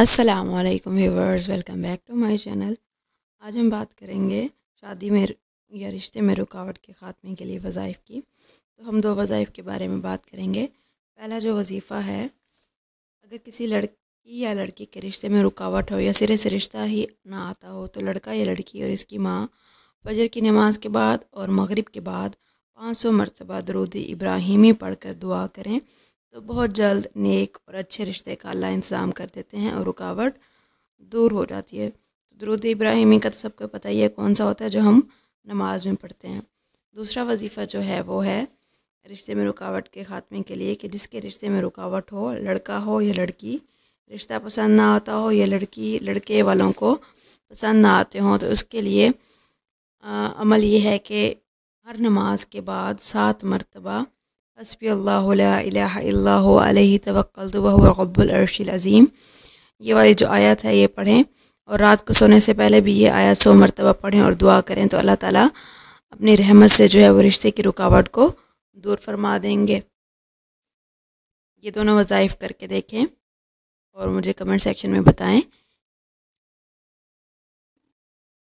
अस्सलामुअलैकुम viewers, welcome back to my channel. आज हम बात करेंगे शादी में या रिश्ते में रुकावट के ख़ात्मे के लिए वज़ाइफ की। तो हम दो वज़ाइफ के बारे में बात करेंगे। पहला जो वजीफ़ा है, अगर किसी लड़की या लड़के के रिश्ते में रुकावट हो या सिरे से रिश्ता ही ना आता हो, तो लड़का या लड़की और इसकी माँ फजर की नमाज के बाद और मगरिब के बाद 500 मरतबा दरूद इब्राहिमी पढ़कर दुआ करें तो बहुत जल्द नेक और अच्छे रिश्ते का अल्लाह इंतज़ाम कर देते हैं और रुकावट दूर हो जाती है। तो दरूद इब्राहिमी का तो सबको पता ही है कौन सा होता है, जो हम नमाज में पढ़ते हैं। दूसरा वजीफ़ा जो है वो है रिश्ते में रुकावट के ख़ात्मे के लिए कि जिसके रिश्ते में रुकावट हो, लड़का हो या लड़की, रिश्ता पसंद ना आता हो या लड़की लड़के वालों को पसंद ना आते हों, तो उसके लिए अमल ये है कि हर नमाज के बाद 7 मरतबा हस्बी अल्लाहु ला इलाहा इल्लल्लाहु अलैहि तवक्कलतु व हुवा रब्बुल अर्शिल अज़ीम, ये वाली जो आयत है ये पढ़ें। और रात को सोने से पहले भी ये आयत 100 मरतबा पढ़ें और दुआ करें तो अल्लाह ताला अपनी रहमत से जो है वो रिश्ते की रुकावट को दूर फरमा देंगे। ये दोनों वज़ाइफ करके देखें और मुझे कमेंट सेक्शन में बताएं